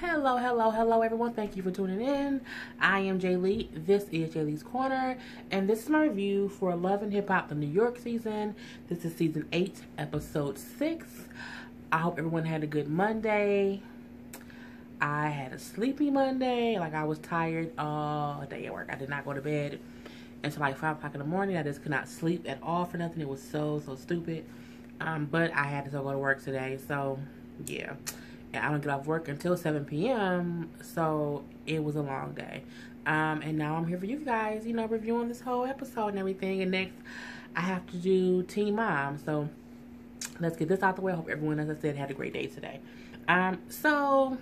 Hello, hello, hello, everyone. Thank you for tuning in. I am Jay Lee. This is Jay Lee's Corner, and this is my review for Love and Hip Hop, the New York season. This is season 8, episode 6. I hope everyone had a good Monday. I had a sleepy Monday. Like, I was tired all day at work. I did not go to bed until like 5 o'clock in the morning. I just could not sleep at all for nothing. It was so stupid. But I had to still go to work today, so yeah. And I don't get off work until 7 p.m., so it was a long day. And now I'm here for you guys, reviewing this whole episode and everything. And next, I have to do Teen Mom. So let's get this out the way. I hope everyone, as I said, had a great day today. So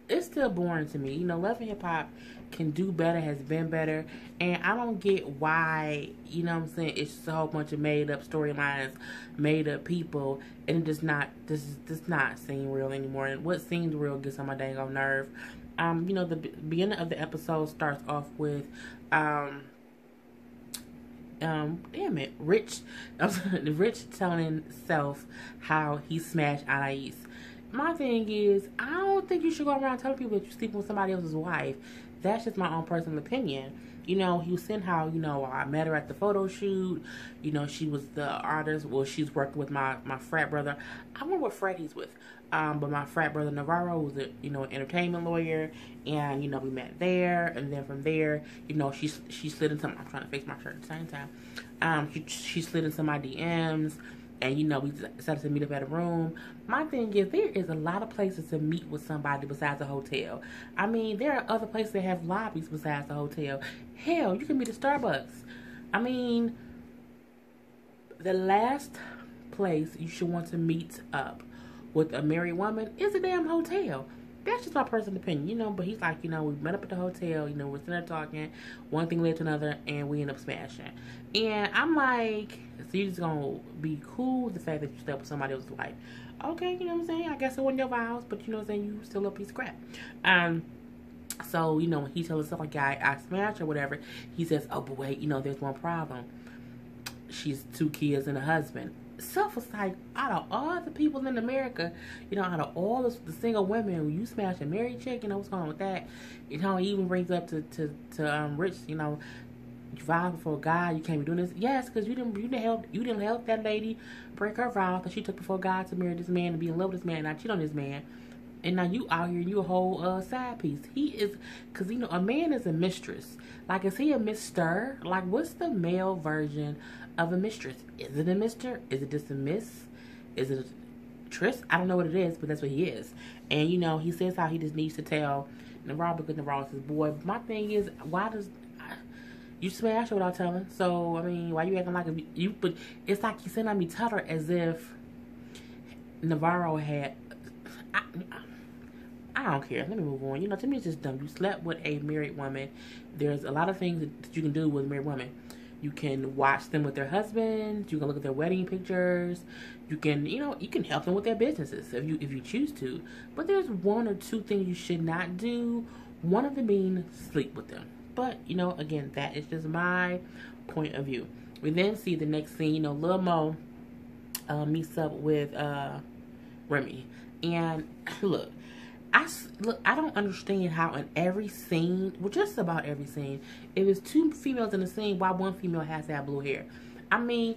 it's still boring to me. Love and hip hop can do better, has been better, and I don't get why, it's just a whole bunch of made up storylines, made up people, and it does not seem real anymore. And what seems real gets on my dang old nerve. The beginning of the episode starts off with Rich telling himself how he smashed Anais. My thing is, I don't think you should go around telling people that you're sleeping with somebody else's wife. That's just my own personal opinion. He was saying how, I met her at the photo shoot. She was the artist. Well, she's working with my frat brother. I wonder what frat he's with. But my frat brother Navarro was an entertainment lawyer. And, we met there. And then from there, she slid into, I'm trying to fix my shirt at the same time. She slid into my DMs. And, we decided to meet up at a room. My thing is, there is a lot of places to meet with somebody besides a hotel. I mean, there are other places that have lobbies besides the hotel. Hell, you can meet at Starbucks. I mean, the last place you should want to meet up with a married woman is a damn hotel. That's just my personal opinion, but he's like, we met up at the hotel, we're sitting there talking, one thing led to another, and we end up smashing. And I'm like, so you're just gonna be cool with the fact that you slept with somebody else's wife. Okay, you know what I'm saying? I guess it wasn't your vows, but you know what I'm saying? You still a piece of crap. So, when he tells stuff like, I smashed or whatever, he says, oh, but wait, there's one problem. She's 2 kids and a husband. Self was like, out of all the people in America, out of all the single women, when you smash a married chick, what's going on with that? He even brings up to Rich, you vow before God, you can't be doing this. Yes, because you didn't help that lady break her vow that she took before God to marry this man and be in love with this man, not cheat on this man. And now you out here, you a whole side piece. He is, because, a man is a mistress. Like, is he a mister? Like, what's the male version of a mistress? Is it a mister? Is it just a miss? Is it a tris? I don't know what it is, but that's what he is. And, he says how he just needs to tell Navarro because Navarro is his boy. But my thing is, why does... You smash her without telling. So, I mean, why you acting like you... But it's like you said, I mean, tell her as if Navarro had... I don't care. Let me move on. To me, it's just dumb. You slept with a married woman. There's a lot of things that you can do with a married woman. You can watch them with their husbands. You can look at their wedding pictures. You can, you can help them with their businesses if you choose to. But there's 1 or 2 things you should not do. One of them being sleep with them. But, again, that is just my point of view. We then see the next scene, Lil Mo meets up with Remy. And, look, I don't understand how in every scene, well, just about every scene, if there's 2 females in the scene, why one female has to have blue hair? I mean,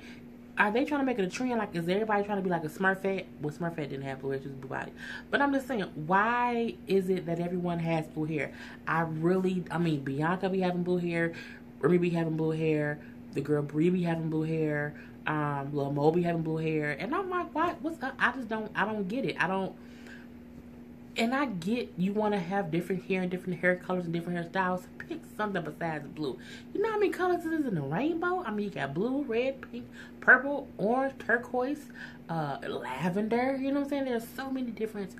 are they trying to make it a trend? Like, is everybody trying to be like a Smurfette? Well, Smurfette didn't have blue hair, just blue body. But I'm just saying, why is it that everyone has blue hair? I mean, Bianca be having blue hair, Remy be having blue hair, the girl Bree be having blue hair, Lil Mo be having blue hair, and I'm like, what's up? I don't get it. And I get you want to have different hair and different hair colors and different hairstyles. Pick something besides blue. You know how many colors it is in a rainbow? I mean, you got blue, red, pink, purple, orange, turquoise, lavender. You know what I'm saying? There's so many different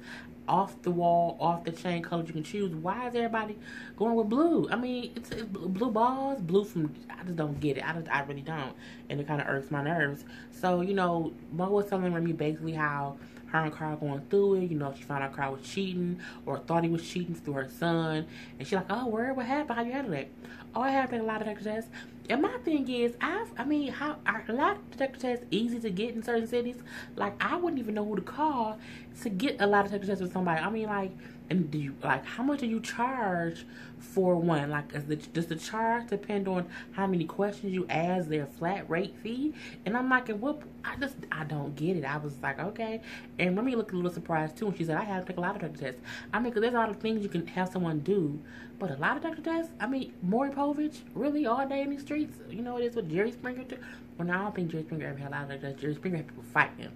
off the wall, off the chain colors you can choose. Why is everybody going with blue? I mean, it's blue balls, blue from, I just don't get it. I really don't. And it kind of irks my nerves. So, Mo was telling me basically how her and Karl going through it. She found out Karl was cheating or thought he was cheating through her son. And she's like, oh, what happened? How you handle it? Oh, I have to take a lot of extra tests. And my thing is, I mean, how are a lot of detector tests easy to get in certain cities? Like, I wouldn't even know who to call to get a lot of detector tests with somebody. I mean, like, and do you like how much do you charge for one? Like, does the charge depend on how many questions you ask? Their flat rate fee? And I'm like, what? I don't get it. I was like, okay. And Remy looked a little surprised too, and she said, I have to take a lot of detector tests. I mean, because there's a lot of things you can have someone do. But a lot of Dr. tests, I mean, Maury Povich, really, all day in these streets? You know, it is what Jerry Springer did. Well, no, I don't think Jerry Springer ever had a lot of Dr. tests. Jerry Springer had people fighting him.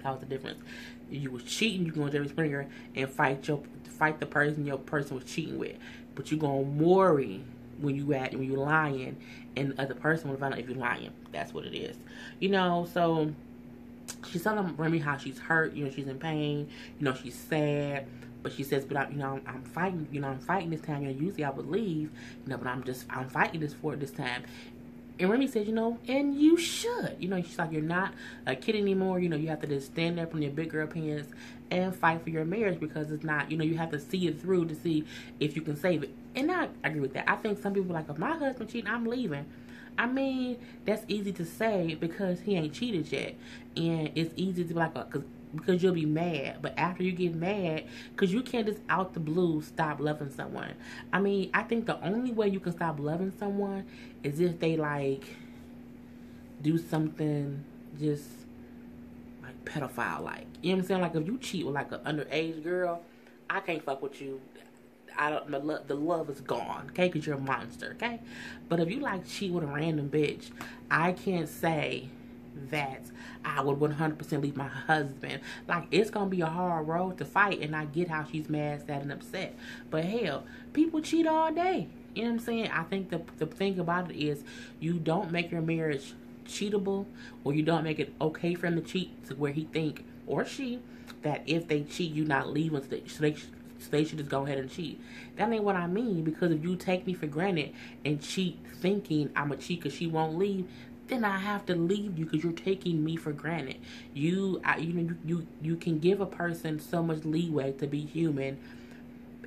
That was the difference. If you was cheating, you go on Jerry Springer and fight the person your person was cheating with. But you go on Maury when you lying, and the other person will find out if you're lying. That's what it is. You know, so she's telling Remy how she's hurt. You know, she's in pain. You know, she's sad. But she says, but I'm fighting. You know, I'm fighting this time. You know, usually I would leave. You know, but I'm fighting this time. And Remy said, you know, and you should. You know, she's like, you're not a kid anymore. You know, you have to just stand up in your big girl pants and fight for your marriage because it's not, you know, you have to see it through to see if you can save it. And I agree with that. I think some people are like, if my husband cheating, I'm leaving. I mean, that's easy to say because he ain't cheated yet. And it's easy to be like, because you'll be mad. But after you get mad, because you can't just out the blue stop loving someone. I mean, I think the only way you can stop loving someone is if they, like, do something just, like, pedophile-like. You know what I'm saying? Like, if you cheat with, like, an underage girl, I can't fuck with you. The love is gone, okay? Because you're a monster, okay? But if you, like, cheat with a random bitch, I can't say that I would 100% leave my husband. Like, it's gonna be a hard road to fight, and I get how she's mad, sad, and upset. But hell, people cheat all day. You know what I'm saying? I think the thing about it is you don't make your marriage cheatable, or you don't make it okay for him to cheat to where he think, or she, that if they cheat, you not leaving, so they should just go ahead and cheat. That ain't what I mean, because if you take me for granted and cheat thinking I'm a cheat because she won't leave, then I have to leave you because you're taking me for granted. You can give a person so much leeway to be human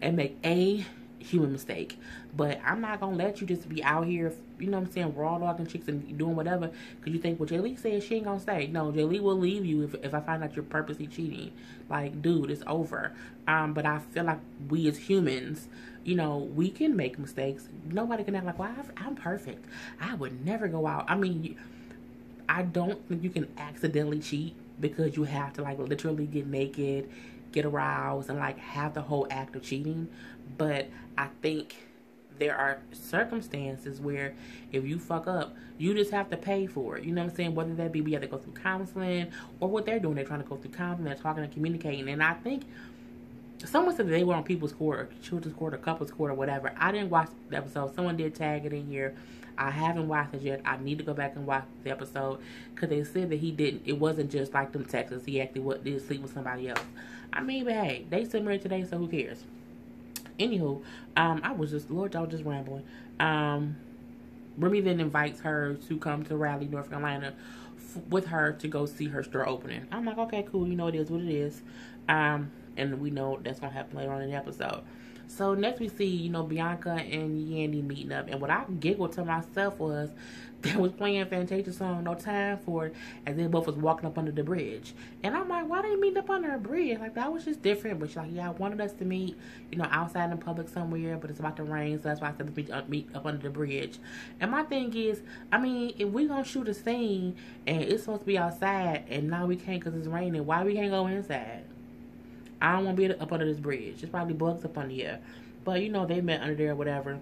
and make a human mistake. But I'm not going to let you just be out here, you know what I'm saying, raw dogging chicks and doing whatever because you think, well, Jay Lee said she ain't going to stay. No, Jay Lee will leave you if I find out you're purposely cheating. Like, dude, it's over. But I feel like we as humans, you know, we can make mistakes. Nobody can act like, well, I'm perfect. I would never go out. I mean, I don't think you can accidentally cheat because you have to, like, literally get naked, get aroused, and, like, have the whole act of cheating. But I think there are circumstances where if you fuck up, you just have to pay for it. You know what I'm saying? Whether that be we have to go through counseling or what they're doing. They're trying to go through counseling, they're talking and communicating. And I think someone said that they were on people's court or children's court or couples court or whatever. I didn't watch the episode. Someone did tag it in here. I haven't watched it yet. I need to go back and watch the episode because they said that he didn't. It wasn't just like them Texas. He actually did sleep with somebody else. I mean, but hey, they still married today, so who cares? Anywho, I was just rambling. Remy then invites her to come to Raleigh, North Carolina, with her to go see her store opening. I'm like, okay, cool. You know, it is what it is. And we know that's going to happen later on in the episode. So next we see, you know, Bianca and Yandy meeting up. And what I giggled to myself was they was playing Fantasia song, No Time For It, and they both was walking up under the bridge. And I'm like, why they meet up under a bridge? Like, that was just different. But she's like, yeah, I wanted us to meet, you know, outside in public somewhere, but it's about to rain, so that's why I said meet up under the bridge. And my thing is, I mean, if we gonna shoot a scene and it's supposed to be outside and now we can't because it's raining, why we can't go inside? I don't want to be up under this bridge. There's probably bugs up under here. But, you know, they met under there or whatever.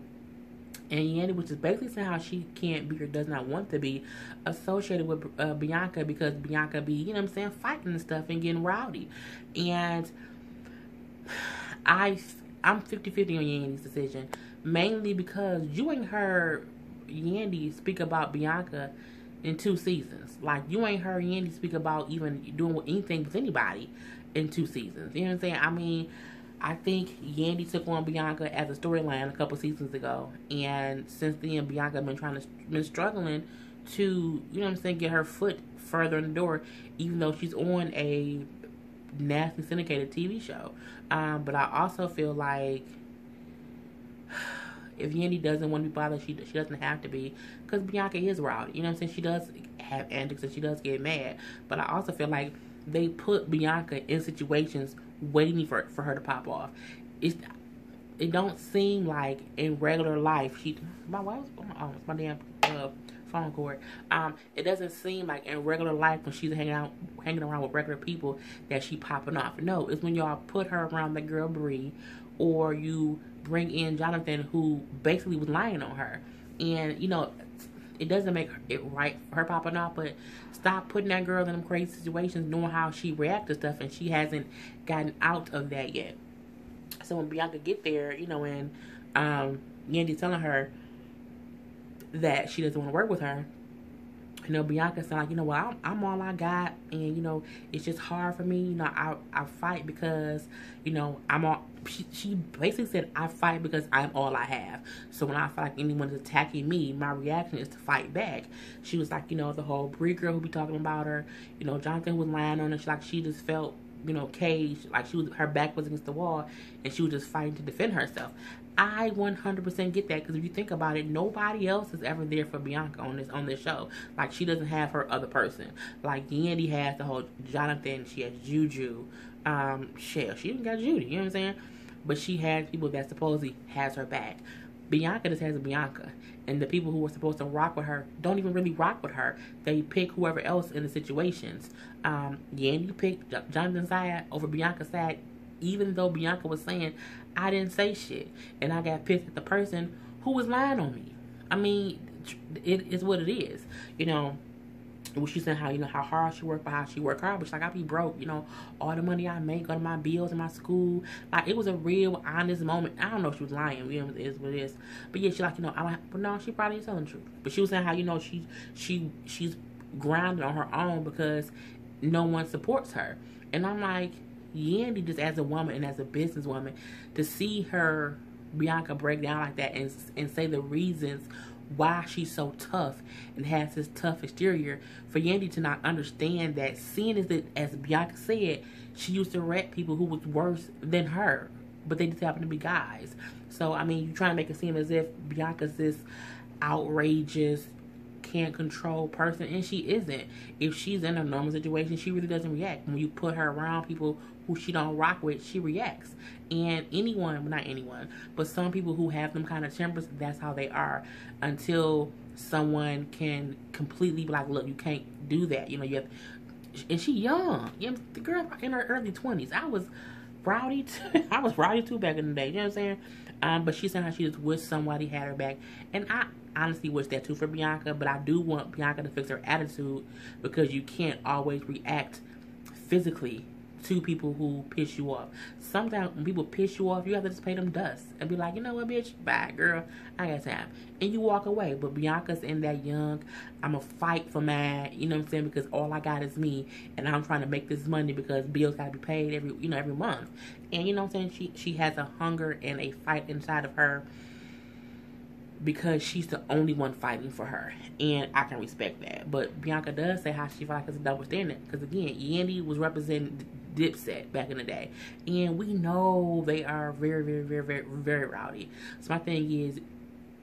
And Yandy, which is basically saying how she can't be or does not want to be associated with Bianca because Bianca be, you know what I'm saying, fighting and stuff and getting rowdy. And I'm 50-50 on Yandy's decision. Mainly because you ain't heard Yandy speak about Bianca in 2 seasons. Like, you ain't heard Yandy speak about even doing anything with anybody in 2 seasons. You know what I'm saying? I mean, I think Yandy took on Bianca as a storyline a couple seasons ago, and since then Bianca been struggling to, you know what I'm saying, get her foot further in the door, even though she's on a nationally syndicated TV show. But I also feel like If Yandy doesn't want to be bothered, she doesn't have to be, because Bianca is rowdy. You know what I'm saying? She does have antics and she does get mad. But I also feel like they put Bianca in situations waiting for her to pop off. It don't seem like in regular life my damn phone cord. It doesn't seem like in regular life when she's hanging around with regular people that she popping off. No, it's when y'all put her around the girl Bree, or you bring in Jonathan, who basically was lying on her, and it doesn't make it right for her popping off. But stop putting that girl in them crazy situations, knowing how she reacts to stuff, and she hasn't gotten out of that yet. So when Bianca get there, and Yandy's telling her that she doesn't want to work with her, Bianca said, like, well, I'm all I got, and it's just hard for me. I fight because I'm all. She basically said, I fight because I'm all I have. So when I feel like anyone's attacking me, my reaction is to fight back. She was like, the whole Bree girl who be talking about her, Jonathan was lying on her. She just felt caged, like her back was against the wall, and she was just fighting to defend herself. I 100% get that, because if you think about it, nobody else is ever there for Bianca on this show. Like, she doesn't have her other person. Like, Yandy has the whole Jonathan, she has Juju, Shell. She even got Judy, you know what I'm saying? But she has people that supposedly has her back. Bianca just has a Bianca. And the people who were supposed to rock with her don't even really rock with her. They pick whoever else in the situations. Yandy picked Jonathan's side over Bianca's side, even though Bianca was saying, I didn't say shit. And I got pissed at the person who was lying on me. I mean, it is what it is. She's saying how hard she worked, but how she worked hard. But she's like, I be broke, all the money I make go to my bills and my school. Like, it was a real honest moment. I don't know if she was lying, it is what it is. But yeah, she's like, but no, she probably is telling the truth. But she was saying how, she's grounded on her own because no one supports her. And I'm like, Yandy, just as a woman and as a businesswoman, to see her, Bianca, break down like that and say the reasons why she's so tough and has this tough exterior, for Yandy to not understand that, seeing as Bianca said, she used to rap people who was worse than her, but they just happen to be guys. So, I mean, you trying to make it seem as if Bianca's this outrageous, can't control person, and she isn't. If she's in a normal situation, she really doesn't react. When you put her around people who she don't rock with, she reacts. And not anyone, but some people who have them kind of tempers, that's how they are, until someone can completely be like, look, you can't do that. You have, and she young. The girl in her early 20s. I was rowdy too. I was rowdy too back in the day. You know what I'm saying? But she's saying how she just wish somebody had her back, and I honestly wish that too for Bianca. But I do want Bianca to fix her attitude, because you can't always react physically to people who piss you off. Sometimes when people piss you off, you have to just pay them dust and be like, you know what, bitch, bye, girl, I got time, and you walk away. But Bianca's in that young, I'ma fight for mine, you know what I'm saying, because all I got is me, and I'm trying to make this money because bills gotta be paid every month. And you know what I'm saying, she has a hunger and a fight inside of her, because she's the only one fighting for her, and I can respect that. But Bianca does say how she feels like it's a double standard, because again, Yandy was representing Dipset back in the day, and we know they are very, very, very, very, very rowdy. So my thing is,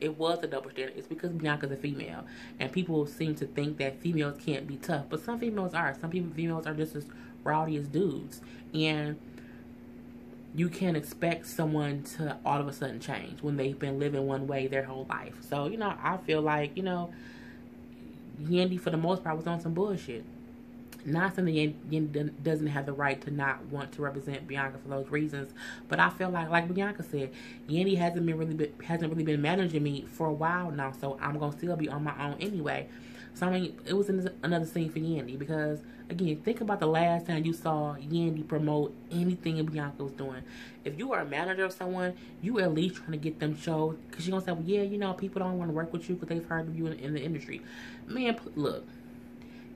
it was a double standard. It's because Bianca's a female, and people seem to think that females can't be tough, but some females are. Females are just as rowdy as dudes, and you can't expect someone to all of a sudden change when they've been living one way their whole life. So, I feel like, Yandy, for the most part, was on some bullshit. Not saying that Yandy doesn't have the right to not want to represent Bianca for those reasons, but I feel like Bianca said, Yandy hasn't really been managing me for a while now, so I'm gonna still be on my own anyway. So I mean, it was another scene for Yandy, because again, think about the last time you saw Yandy promote anything Bianca was doing. If you are a manager of someone, you at least trying to get them shows, because you're gonna say, well, yeah, people don't want to work with you because they've heard of you in the industry. Man, look.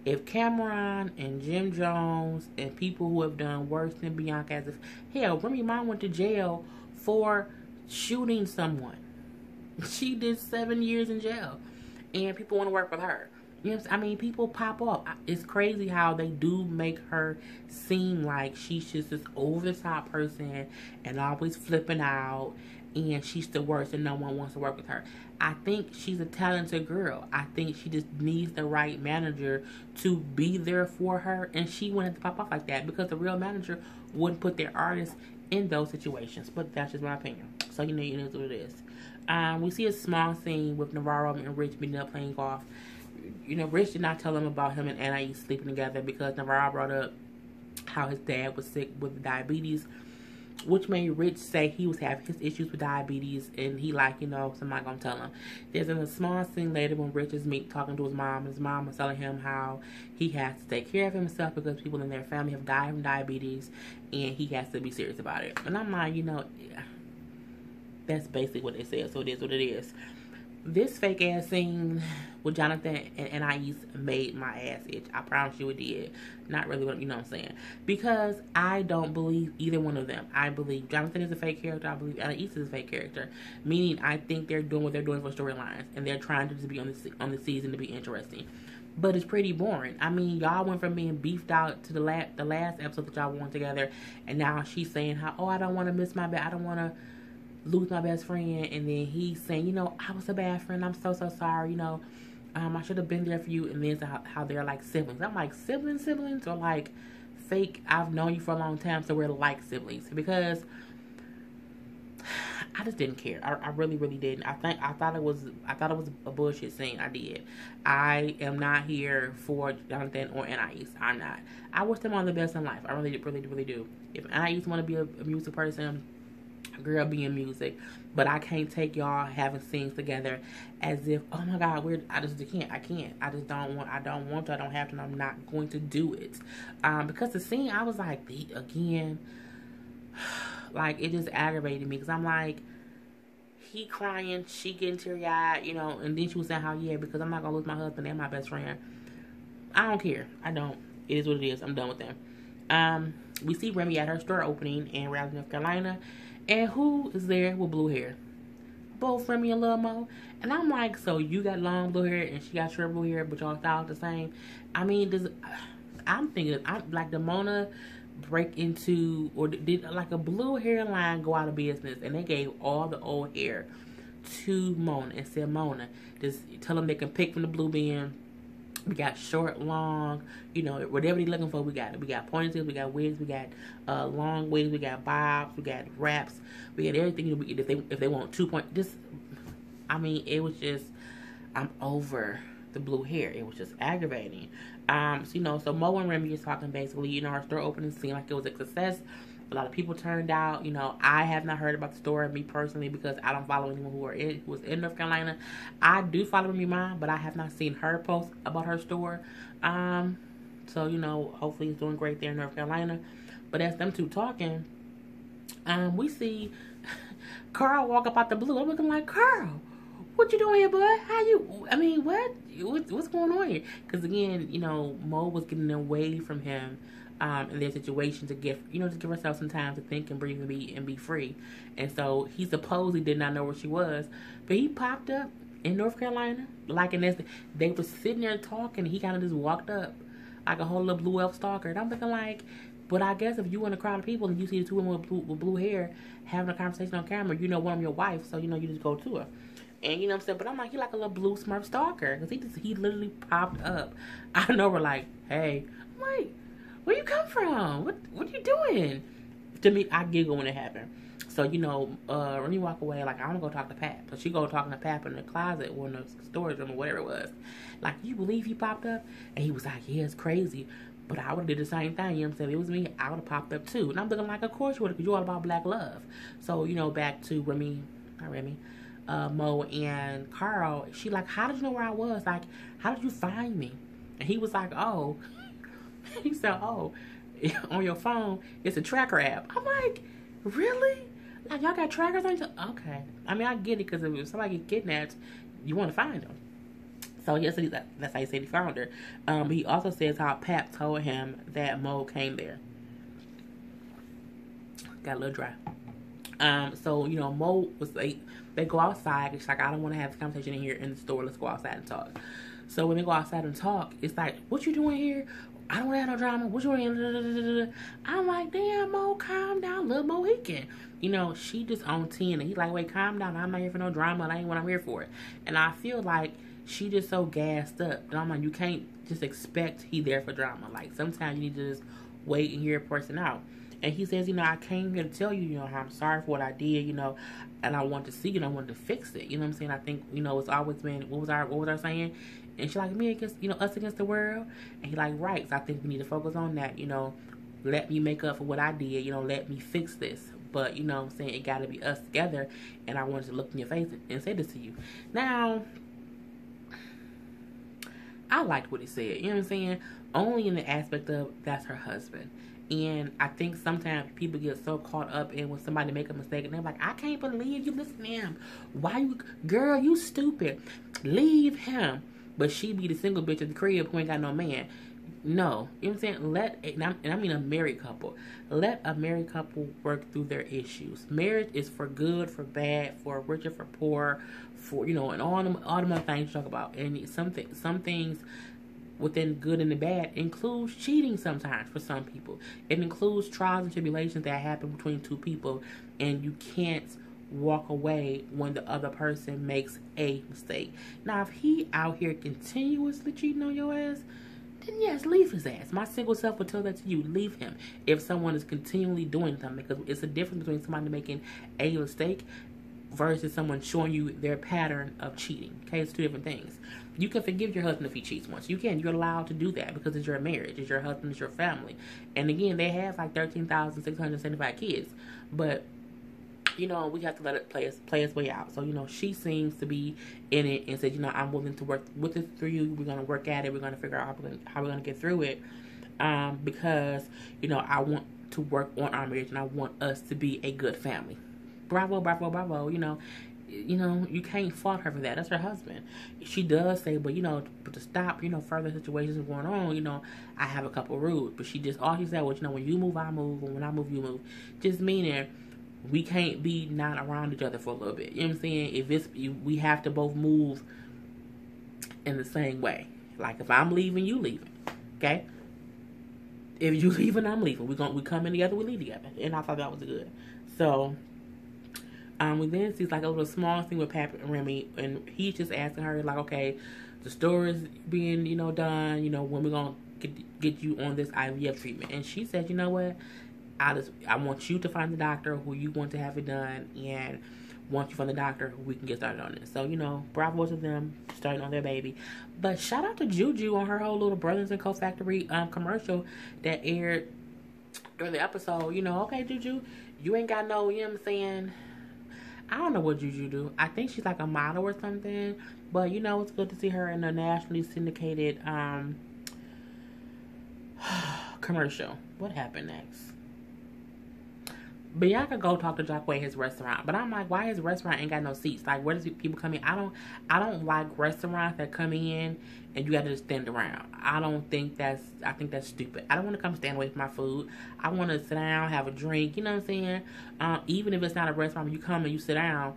If Cameron and Jim Jones and people who have done worse than Bianca, as if, hell, Remy Ma went to jail for shooting someone. She did 7 years in jail, and people want to work with her. You know what I'm saying? I mean, people pop off. It's crazy how they do make her seem like she's just this over-the-top person and always flipping out and she's the worst and no one wants to work with her. I think she's a talented girl. I think she just needs the right manager to be there for her, and she wouldn't have to pop off like that because the real manager wouldn't put their artists in those situations. But that's just my opinion. So it is what it is. We see a small scene with Navarro and Rich meeting up playing golf. Rich did not tell him about him and Anais sleeping together because Navarro brought up how his dad was sick with diabetes, which made Rich say he was having his issues with diabetes, and he somebody gonna tell him. There's a small scene later when Rich is talking to his mom, and his mom is telling him how he has to take care of himself because people in their family have died from diabetes, and he has to be serious about it. And I'm like, that's basically what they said, so it is what it is. This fake ass scene with Jonathan and Anais made my ass itch. I promise you it did. Not really, what I'm saying. Because I don't believe either one of them. I believe Jonathan is a fake character. I believe Anais is a fake character. Meaning, I think they're doing what they're doing for storylines, and they're trying to just be on the season to be interesting. But it's pretty boring. I mean, y'all went from being beefed out to the last episode that y'all won together, and now she's saying how, I don't want to miss my bed. I don't want to lose my best friend, and then he's saying, I was a bad friend, I'm so sorry, I should have been there for you, and then how they're like siblings. I'm like, siblings, or like fake, I've known you for a long time, so we're like siblings, because I just didn't care. I really, really didn't. I thought it was a bullshit scene. I did. I am not here for Jonathan or Anais. I'm not. I wish them all the best in life. I really, really, really do. If Anais want to be a music person, girl, be in music, but I can't take y'all having scenes together as if, oh my God, I can't. I just don't want to, I don't have to, and I'm not going to do it. Because the scene, I was like, again, like, it just aggravated me, because I'm like, he crying, she getting teary-eyed, and then she was saying how, because I'm not going to lose my husband and my best friend. I don't care. I don't. It is what it is. I'm done with them. We see Remy at her store opening in Raleigh, North Carolina. And who is there with blue hair? Both Remy and Lil Mo. And I'm like, so you got long blue hair and she got short blue hair, but y'all style the same. I mean, I'm thinking, like, did Mona break into, or did like a blue hairline go out of business, and they gave all the old hair to Mona and said, Mona, just tell them they can pick from the blue bin. We got short, long, whatever they're looking for, we got it. We got ponytails, we got wigs, we got long wigs, we got bobs, we got wraps, we got everything. If they want 2 point, it was just, I'm over the blue hair. It was just aggravating. So Mo and Remy is talking basically, our store opening seemed like it was a success. A lot of people turned out. I have not heard about the store, me personally, because I don't follow anyone who was in North Carolina. I do follow Remy Ma, but I have not seen her post about her store. So, hopefully it's doing great there in North Carolina. But as them two talking, we see Carl walk up out the blue. I'm looking like, Carl, what you doing here, bud? What's going on here? Because again, Mo was getting away from him in their situation to give herself some time to think and breathe and be free. And so he supposedly did not know where she was, but he popped up in North Carolina, like they were sitting there talking. He kind of just walked up like a whole little blue elf stalker. And I'm thinking like, but I guess if you in a crowd of people and you see the two women with blue hair having a conversation on camera, one of them your wife, so you just go to her. And what I'm saying? But I'm like, he like a little blue Smurf stalker, because he literally popped up. I know we're like, hey, I'm like, where you come from? What you doing? To me, I giggle when it happened. So, when you walk away, like, I want to go talk to Pat. But she go talking to Pat in the closet or in the storage room or whatever it was. Like, you believe he popped up? And he was like, yeah, it's crazy. But I would have did the same thing, you know what I'm saying? If it was me, I would have popped up too. And I'm looking like, of course you would have, because you're all about black love. So, back to Mo and Carl, she like, how did you know where I was? Like, how did you find me? And he was like, oh. He said, oh, on your phone, it's a tracker app. I'm like, really? Like, y'all got trackers on your... Okay. I get it, because if somebody gets kidnapped, you want to find them. So, yes, that's how he said he found her. He also says how Pap told him that Mo came there. Got a little dry. So, Mo was like, they go outside. It's like, I don't want to have this conversation in here in the store. Let's go outside and talk. So when they go outside and talk, it's like, what you doing here? I don't have no drama. What you want? I'm like, damn, Mo, calm down, little Mohican. You know, she just on 10. And he like, wait, calm down. I'm not here for no drama. That ain't what I'm here for. And I feel like she just so gassed up. And I'm like, you can't just expect he there for drama. Like, sometimes you need to just wait and hear a person out. And he says, you know, I came here to tell you, you know, how I'm sorry for what I did, you know, and I want to see, you know, I wanted to fix it. You know what I'm saying? I think, you know, it's always been, what was our saying? And she like, me against, you know, us against the world. And he like, right. So I think we need to focus on that, you know, let me make up for what I did, you know, let me fix this. But, you know what I'm saying, it got to be us together. And I wanted to look in your face and say this to you. Now, I liked what he said, you know what I'm saying? Only in the aspect of that's her husband. And I think sometimes people get so caught up in when somebody make a mistake and they're like, I can't believe you listen to him. Why you, girl, you stupid. Leave him. But she be the single bitch at the crib who ain't got no man. No. You know what I'm saying? And I mean a married couple. Let a married couple work through their issues. Marriage is for good, for bad, for richer, for poor, for, you know, and all them other things you talk about. And some things within good and the bad includes cheating sometimes for some people. It includes trials and tribulations that happen between two people, and you can't walk away when the other person makes a mistake. Now, if he out here continuously cheating on your ass, then yes, leave his ass. My single self will tell that to you. Leave him. If someone is continually doing something, because it's a difference between somebody making a mistake versus someone showing you their pattern of cheating. Okay, it's two different things. You can forgive your husband if he cheats once. You can. You're allowed to do that because it's your marriage. It's your husband. It's your family. And again, they have like 13,675 kids. But, you know, we have to let it play its way out. So, you know, she seems to be in it and said, you know, I'm willing to work with this through you. We're going to work at it. We're going to figure out how we're going to get through it. Because, you know, I want to work on our marriage and I want us to be a good family. Bravo, bravo, bravo. You know, you can't fault her for that. That's her husband. She does say, but, you know, to stop, you know, further situations going on, you know, I have a couple rules. But all she said was, you know, when you move, I move. And when I move, you move. Just meaning we can't be not around each other for a little bit. You know what I'm saying? If we have to both move in the same way. Like if I'm leaving, you leaving. Okay? If you leaving, I'm leaving. We come in together, we leave together. And I thought that was good. So we then see like a little small thing with Pat and Remy, and he's just asking her like, okay, the story's being, you know, done, you know, when we're gonna get you on this IVF treatment. And she said, you know what, I want you to find the doctor who you want to have it done, and once you find the doctor, we can get started on it. So, you know, bravo to them starting on their baby. But shout out to Juju on her whole little Brothers and Co Factory commercial that aired during the episode. You know, okay, Juju, you ain't got no, you know what I'm saying, I don't know what Juju do. I think she's like a model or something. But, you know, it's good to see her in a nationally syndicated commercial. What happened next? Bianca go talk to Jacquay at his restaurant. But I'm like, why his restaurant ain't got no seats? Like, where does people come in? I don't like restaurants that come in and you got to just stand around. I think that's stupid. I don't want to come stand away from my food. I want to sit down, have a drink, you know what I'm saying? Even if it's not a restaurant, when you come and you sit down,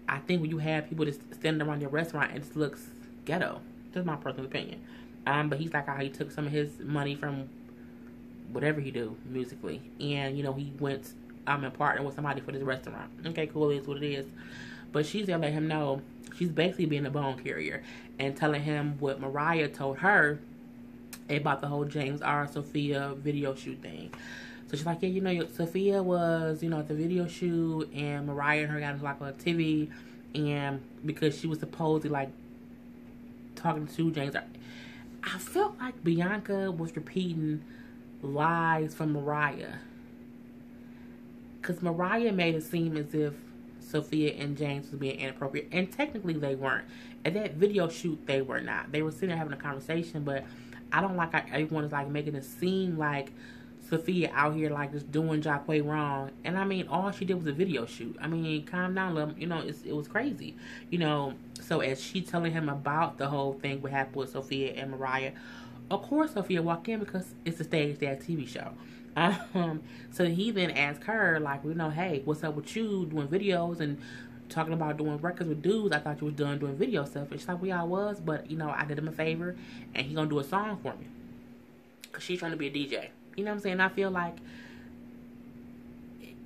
I think when you have people just standing around your restaurant, it just looks ghetto. That's my personal opinion. But he's like how he took some of his money from whatever he do musically. And, you know, he went and partnered with somebody for this restaurant. Okay, cool, it is what it is. But she's gonna let him know, she's basically being a bone carrier and telling him what Mariah told her about the whole James R. Sophia video shoot thing. So she's like, yeah, you know, Sophia was, you know, at the video shoot, and Mariah and her got into like a TV, and because she was supposedly like talking to James R. I felt like Bianca was repeating lies from Mariah. Because Mariah made it seem as if Sophia and James was being inappropriate. And technically they weren't. At that video shoot, they were not. They were sitting there having a conversation, but I don't like how everyone is like making it seem like Sophia out here like just doing Jacquay wrong. And I mean, all she did was a video shoot. I mean, calm down, love. You know, it was crazy. You know, so as she telling him about the whole thing what happened with Sophia and Mariah, of course Sophia walked in because it's a stage dad TV show. So he then asked her, like, you know, hey, what's up with you doing videos and talking about doing records with dudes? I thought you was done doing video stuff. And she's like, well, yeah, I was, but, you know, I did him a favor and he gonna do a song for me. because she's trying to be a DJ. You know what I'm saying? I feel like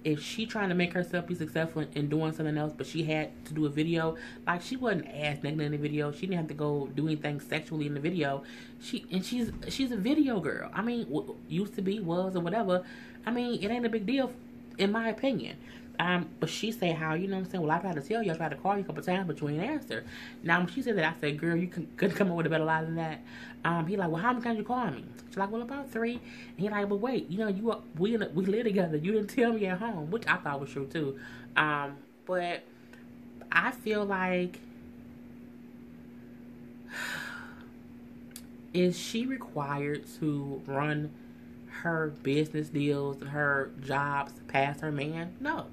if she trying to make herself be successful in doing something else, but she had to do a video, like she wasn't ass naked in the video. She didn't have to go do anything sexually in the video. She's a video girl. I mean, used to be, was, or whatever. I mean, it ain't a big deal, in my opinion. But she said how, you know what I'm saying, well, I tried to tell you, I tried to call you a couple times, but you ain't answer. Now, when she said that, I said, girl, you couldn't come up with a better lie than that. He like, well, how many times you call me? She's like, well, about 3. And he like, but wait, you know, we live together. You didn't tell me at home, which I thought was true, too. But I feel like, is she required to run her business deals and her jobs past her man? No,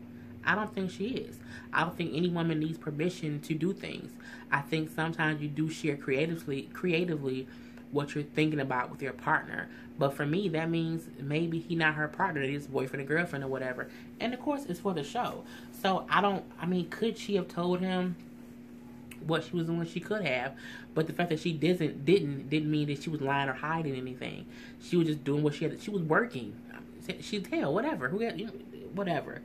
I don't think she is. I don't think any woman needs permission to do things. I think sometimes you do share creatively what you're thinking about with your partner. But for me, that means maybe he not her partner, that he's boyfriend or girlfriend or whatever. And of course, it's for the show. So could she have told him what she was doing? She could have, but the fact that she didn't mean that she was lying or hiding anything. She was just doing what she had. She was working. She's hell, whatever. Whatever.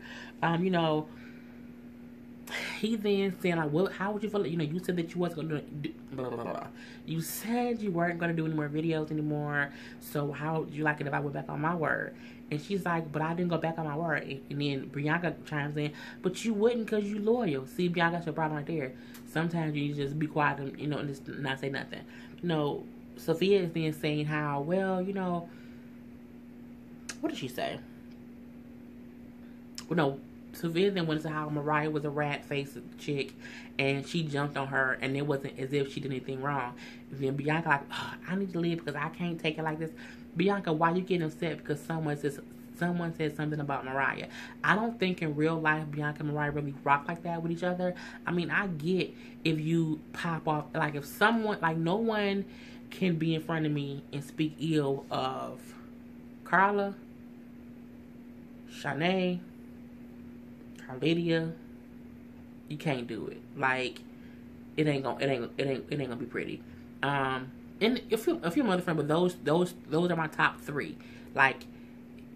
He then said, like, well, how would you feel? You said that you wasn't going to do blah, blah, blah. You said you weren't going to do any more videos anymore. So how would you like it if I went back on my word? And she's like, but I didn't go back on my word. And then Bianca chimes in, but you wouldn't because you loyal. See, Bianca, that's your problem right there. Sometimes you just be quiet and, and just not say nothing. Sophia is then saying how, well, what did she say? Well, no, Sophia then went into how Mariah was a rat-faced chick, and she jumped on her, and it wasn't as if she did anything wrong. And then Bianca like, oh, I need to leave because I can't take it like this. Bianca, why you getting upset because someone said something about Mariah? I don't think in real life Bianca and Mariah really rock like that with each other. I mean, I get if you pop off, like if someone, like no one can be in front of me and speak ill of Karla, Shanae, Carlydia. You can't do it. Like it ain't gonna be pretty. And a few other friends, but those are my top 3. Like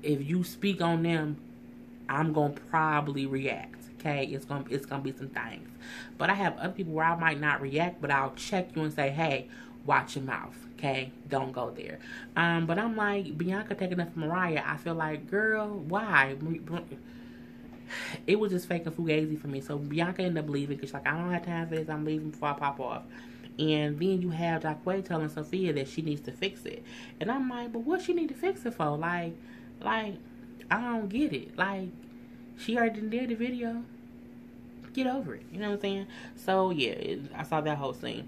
if you speak on them, I'm gonna probably react. Okay, it's gonna be some things. But I have other people where I might not react, but I'll check you and say, hey, watch your mouth. Okay, don't go there. But I'm like, Bianca taking up for Mariah. I feel like, girl, why? It was just fake and fugazi for me. So Bianca ended up leaving because she's like, I don't have time for this. I'm leaving before I pop off. And then you have Jacqueline telling Sophia that she needs to fix it. And I'm like, but what she need to fix it for? Like, I don't get it. Like, she already did the video. Get over it. You know what I'm saying? So, yeah, I saw that whole scene.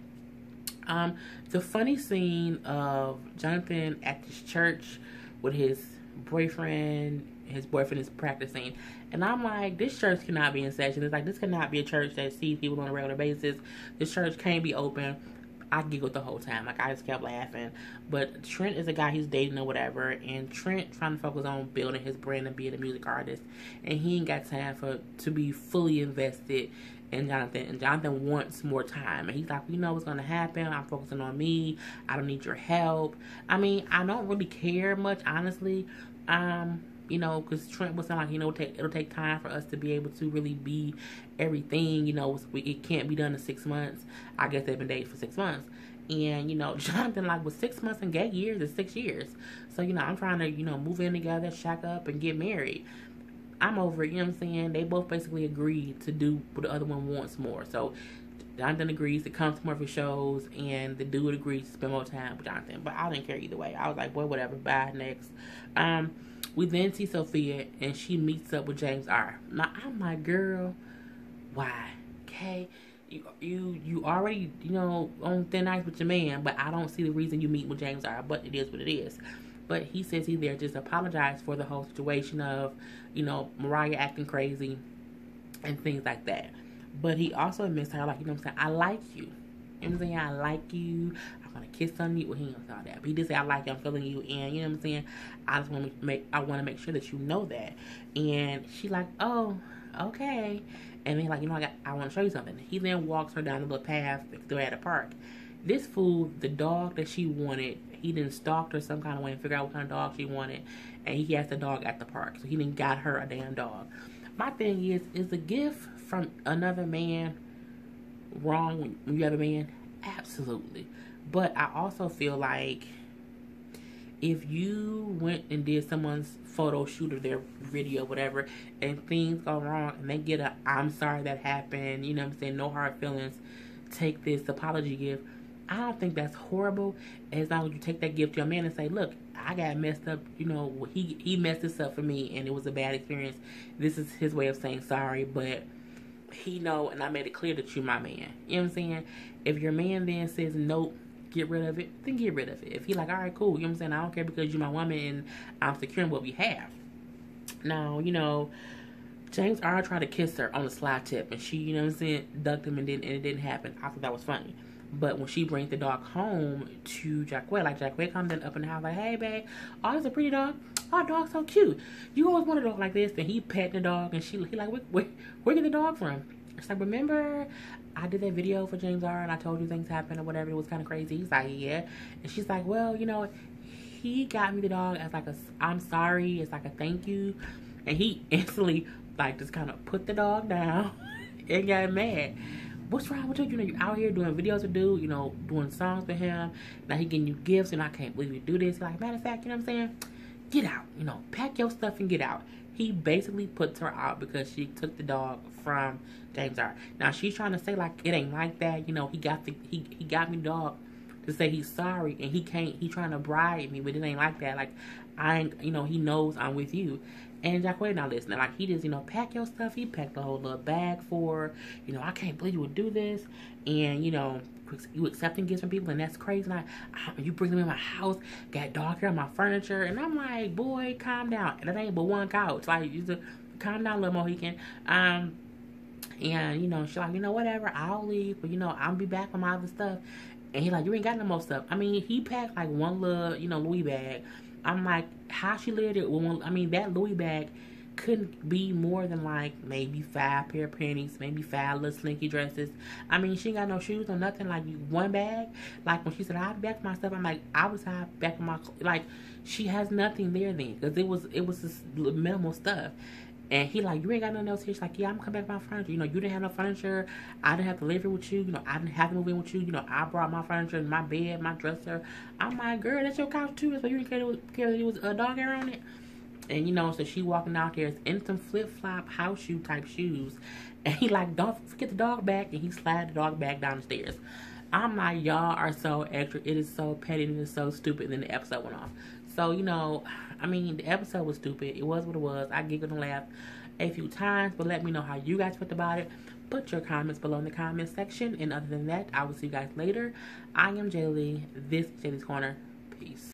The funny scene of Jonathan at this church with his boyfriend is practicing. And I'm like, this church cannot be in session. It's like, this cannot be a church that sees people on a regular basis. This church can't be open. I giggled the whole time. Like, I just kept laughing. But Trent is a guy he's dating or whatever. And Trent trying to focus on building his brand and being a music artist. And he ain't got time to be fully invested in Jonathan. And Jonathan wants more time. And he's like, you know what's going to happen. I'm focusing on me. I don't need your help. I mean, I don't really care much, honestly. Because Trent was saying like, it'll take time for us to be able to really be everything. It can't be done in 6 months. I guess they've been dating for 6 months. And, Jonathan, like, with 6 months and gay years is 6 years. So, I'm trying to, move in together, shack up, and get married. I'm over it, you know what I'm saying? They both basically agreed to do what the other one wants more. So, Jonathan agrees to come to more of his shows, and the dude agrees to spend more time with Jonathan. But I didn't care either way. I was like, boy, whatever, bye, next. We then see Sophia, and she meets up with James R. Now, I'm like, girl, why? Okay? You already, on thin ice with your man, but I don't see the reason you meet with James R. But it is what it is. But he says he's there just to apologize for the whole situation of, Mariah acting crazy and things like that. But he also admits to her, like, I like you. You know what I'm saying? I like you. I'm gonna kiss on you. Well, he ain't all that. But he did say, I like you. I'm feeling you. And, you know what I'm saying? I want to make sure that you know that. And she like, oh, okay. And then, like, I want to show you something. He then walks her down the little path they're at a park. This fool, the dog that she wanted, he didn't stalk her some kind of way and figure out what kind of dog she wanted, and he has the dog at the park, so he didn't got her a damn dog. My thing is a gift from another man wrong when you have a man? Absolutely. But I also feel like if you went and did someone's photo shoot or their video, whatever, and things go wrong and they get a I'm sorry that happened, you know what I'm saying, no hard feelings, take this apology gift, I don't think that's horrible as long as you take that gift to your man and say, look, I got messed up, you know, he messed this up for me and it was a bad experience. This is his way of saying sorry, but he know and I made it clear that you my man. You know what I'm saying? If your man then says nope, get rid of it, then get rid of it. If he like, all right, cool, you know what I'm saying, I don't care because you're my woman and I'm securing what we have. Now, you know, James R. tried to kiss her on the slide tip and she, you know what I'm saying, ducked him and it didn't happen. I thought that was funny. But when she brings the dog home to Jacquet, like Jacquet comes in up in the house like, hey babe, oh, this is a pretty dog. Oh, dog's so cute. You always want a dog like this. And he pet the dog and he like, where get the dog from? It's like, remember I did that video for James R. and I told you things happened or whatever. It was kind of crazy. He's like, yeah. And she's like, well, you know, he got me the dog as like a, I'm sorry. It's like a thank you. And he instantly like just kind of put the dog down and got mad. What's wrong with you? You know, you out here doing videos with dude, you know, doing songs with him. Now he getting you gifts and I can't believe you do this. Like, matter of fact, you know what I'm saying? Get out, you know, pack your stuff and get out. He basically puts her out because she took the dog from James R. Now she's trying to say like it ain't like that, you know, he got me the dog to say he's sorry and he trying to bribe me, but it ain't like that. Like I ain't, you know, he knows I'm with you. And Jacquet not listening. Like he just, you know, pack your stuff. He packed the whole little bag for her. You know, I can't believe you would do this. And, you know, you accepting gifts from people and that's crazy. Like, you bring them in my house, got dog hair on my furniture. And I'm like, boy, calm down. And that ain't but one couch. Like, you just calm down, little Mohican. And, you know, she's like, you know, whatever, I'll leave. But, you know, I'll be back with my other stuff. And he's like, you ain't got no more stuff. I mean, he packed like one little, you know, Louis bag. I'm like, how she lived it? I mean, that Louis bag couldn't be more than like maybe 5 pair of panties, maybe 5 little slinky dresses. I mean, she ain't got no shoes or nothing. Like one bag. Like when she said I'll be back with my stuff, I'm like, I was back with my like. She has nothing there then because it was just minimal stuff. And he like, you ain't got nothing else here. She's like, yeah, I'm coming back with my furniture. You know, you didn't have no furniture. I didn't have to live here with you. You know, I didn't have to move in with you. You know, I brought my furniture, my bed, my dresser. I'm like, girl, that's your couch too. That's why you didn't care that it was a dog hair on it. And, you know, so she walking out there in some flip-flop house shoe type shoes. And he like, don't forget the dog back. And he slid the dog back down the stairs. I'm like, y'all are so extra. It is so petty and it is so stupid. And then the episode went off. So, you know, I mean, the episode was stupid. It was what it was. I giggled and laughed a few times. But let me know how you guys felt about it. Put your comments below in the comment section. And other than that, I will see you guys later. I am Jaylee. This is Jaylee's Corner. Peace.